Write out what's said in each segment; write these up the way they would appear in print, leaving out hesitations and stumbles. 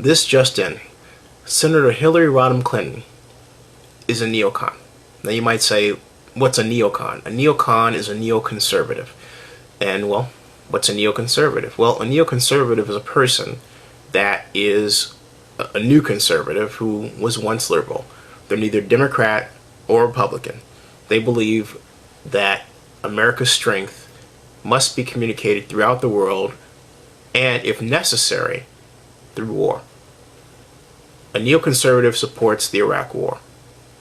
This just in. Senator Hillary Rodham Clinton is a neocon. Now you might say, what's a neocon? A neocon is a neoconservative. And well, what's a neoconservative? Well, a neoconservative is a person that is a new conservative who was once liberal. They're neither Democrat or Republican. They believe that America's strength must be communicated throughout the world, and if necessary, through war. A neoconservative supports the Iraq War.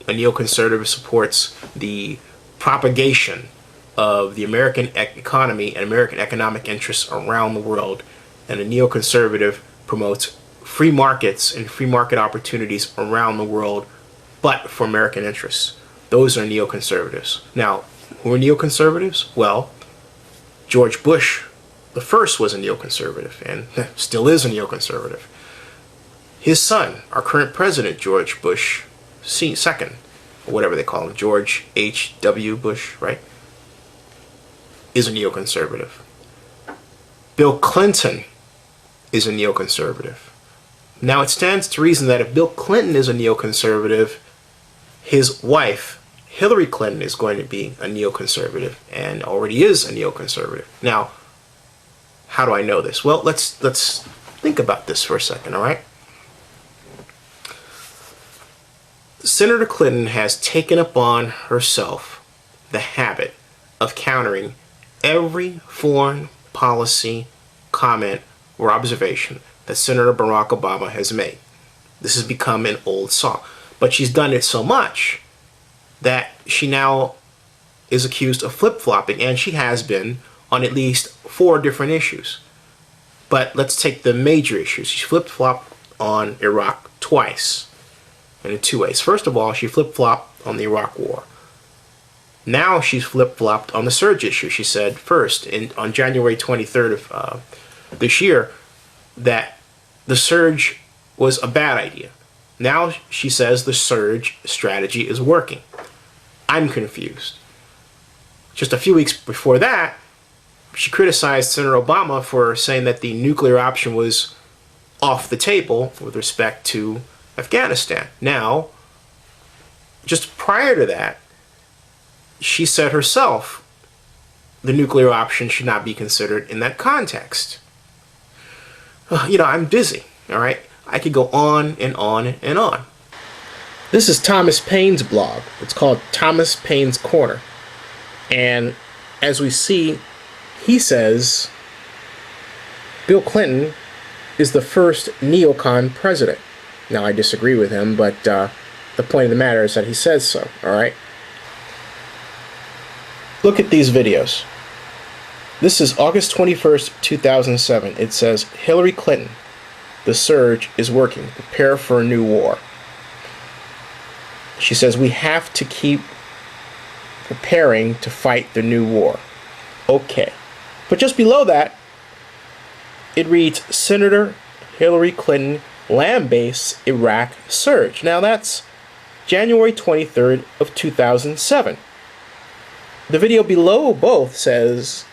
A neoconservative supports the propagation of the American economy and American economic interests around the world. And a neoconservative promotes free markets and free market opportunities around the world, but for American interests. Those are neoconservatives. Now, who are neoconservatives? Well, George Bush the first was a neoconservative and still is a neoconservative. His son, our current president, George Bush II, or whatever they call him, George H.W. Bush, right, is a neoconservative. Bill Clinton is a neoconservative. Now it stands to reason that if Bill Clinton is a neoconservative, his wife, Hillary Clinton, is going to be a neoconservative and already is a neoconservative. Now, how do I know this? Well, let's think about this for a second, all right? Senator Clinton has taken upon herself the habit of countering every foreign policy comment or observation that Senator Barack Obama has made. This has become an old song. But she's done it so much that she now is accused of flip-flopping, and she has been on at least 4 different issues. But let's take the major issues. She flip-flopped on Iraq twice, and in 2 ways. First of all, she flip-flopped on the Iraq War. Now she's flip-flopped on the surge issue. She said first, on January 23rd of this year, that the surge was a bad idea. Now she says the surge strategy is working. I'm confused. Just a few weeks before that, she criticized Senator Obama for saying that the nuclear option was off the table with respect to Afghanistan. Now, just prior to that, she said herself the nuclear option should not be considered in that context. You know, I'm busy, all right? I could go on and on and on. This is Thomas Paine's blog. It's called Thomas Paine's Corner. And as we see, he says Bill Clinton is the first neocon president. Now, I disagree with him, but the point of the matter is that he says so, all right? Look at these videos. This is August 21st, 2007. It says, Hillary Clinton, the surge is working. Prepare for a new war. She says, we have to keep preparing to fight the new war. Okay. But just below that, it reads, Senator Hillary Clinton lambastes Iraq surge. Now that's January 23rd of 2007. The video below both says,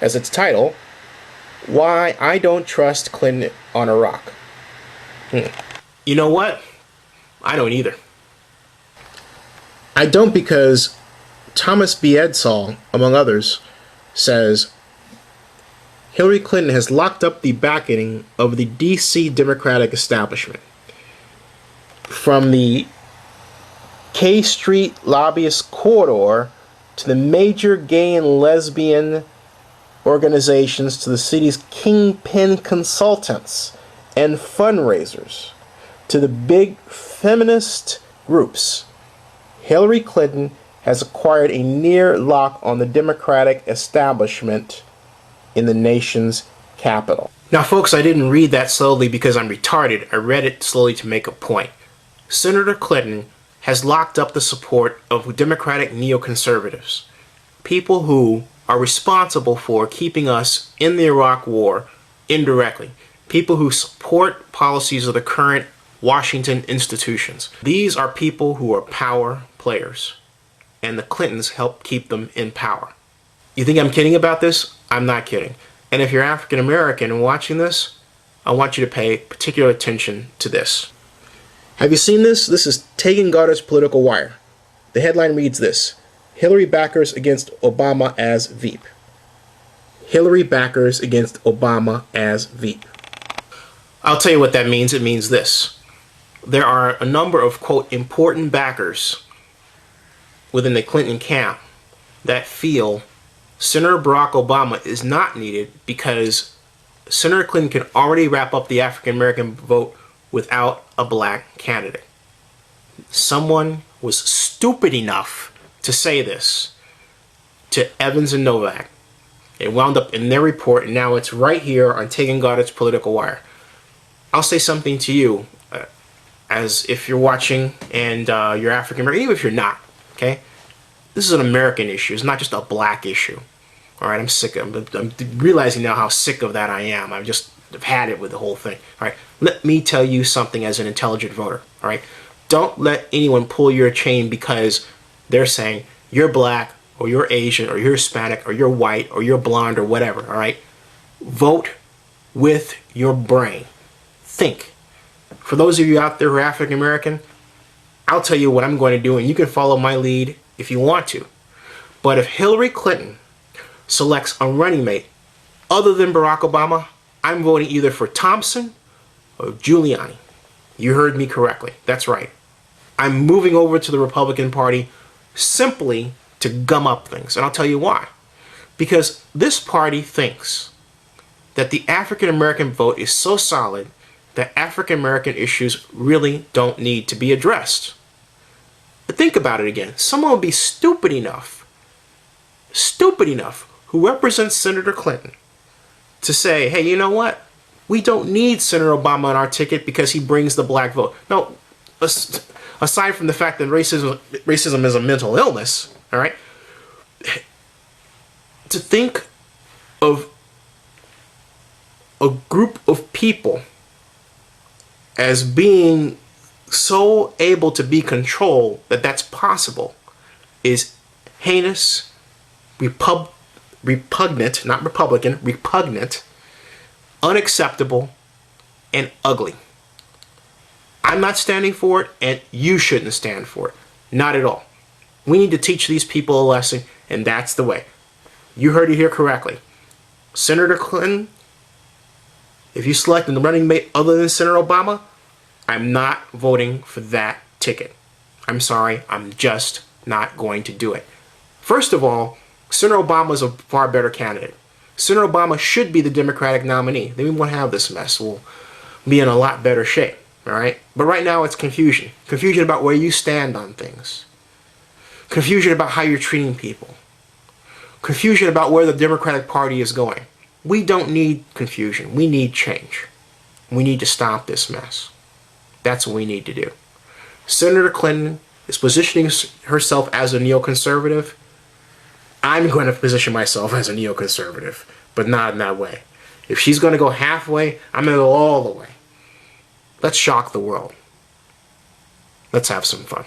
as its title, Why I Don't Trust Clinton on Iraq. You know what? I don't either. I don't because Thomas B. Edsall, among others, says Hillary Clinton has locked up the backing of the D.C. Democratic establishment. From the K Street lobbyist corridor to the major gay and lesbian organizations to the city's kingpin consultants and fundraisers to the big feminist groups, Hillary Clinton has acquired a near lock on the Democratic establishment in the nation's capital. Now, folks, I didn't read that slowly because I'm retarded. I read it slowly to make a point. Senator Clinton has locked up the support of Democratic neoconservatives, people who are responsible for keeping us in the Iraq War indirectly, people who support policies of the current Washington institutions. These are people who are power players, and the Clintons help keep them in power. You think I'm kidding about this? I'm not kidding. And if you're African American and watching this, I want you to pay particular attention to this. Have you seen this? This is Tegan Goddard's Political Wire. The headline reads this: Hillary backers against Obama as Veep. Hillary backers against Obama as Veep. I'll tell you what that means. It means this: there are a number of, quote, important backers within the Clinton camp that feel Senator Barack Obama is not needed because Senator Clinton can already wrap up the African American vote without a black candidate. Someone was stupid enough to say this to Evans and Novak. It wound up in their report, and now it's right here on Tegan Goddard's Political Wire. I'll say something to you, as if you're watching and you're African American, even if you're not, okay? This is an American issue. It's not just a black issue. All right, I'm realizing now how sick of that I am. I've had it with the whole thing. All right, let me tell you something as an intelligent voter. All right, don't let anyone pull your chain because they're saying you're black or you're Asian or you're Hispanic or you're white or you're blonde or whatever. All right, vote with your brain. Think. For those of you out there who are African American, I'll tell you what I'm going to do, and you can follow my lead if you want to. But if Hillary Clinton selects a running mate other than Barack Obama, I'm voting either for Thompson or Giuliani. You heard me correctly. That's right. I'm moving over to the Republican Party simply to gum up things. And I'll tell you why. Because this party thinks that the African American vote is so solid that African American issues really don't need to be addressed. But think about it again. Someone would be stupid enough, who represents Senator Clinton, to say, hey, you know what? We don't need Senator Obama on our ticket because he brings the black vote. No, aside from the fact that racism is a mental illness, all right? To think of a group of people as being so able to be controlled that that's possible is heinous, repugnant, not Republican, repugnant, unacceptable, and ugly. I'm not standing for it, and you shouldn't stand for it. Not at all. We need to teach these people a lesson, and that's the way. You heard it here correctly. Senator Clinton, if you select a running mate other than Senator Obama, I'm not voting for that ticket. I'm sorry, I'm just not going to do it. First of all, Senator Obama is a far better candidate. Senator Obama should be the Democratic nominee. Then we won't have this mess. We'll be in a lot better shape, all right? But right now it's confusion. Confusion about where you stand on things. Confusion about how you're treating people. Confusion about where the Democratic Party is going. We don't need confusion. We need change. We need to stop this mess. That's what we need to do. Senator Clinton is positioning herself as a neoconservative. I'm going to position myself as a neoconservative, but not in that way. If she's going to go halfway, I'm going to go all the way. Let's shock the world. Let's have some fun.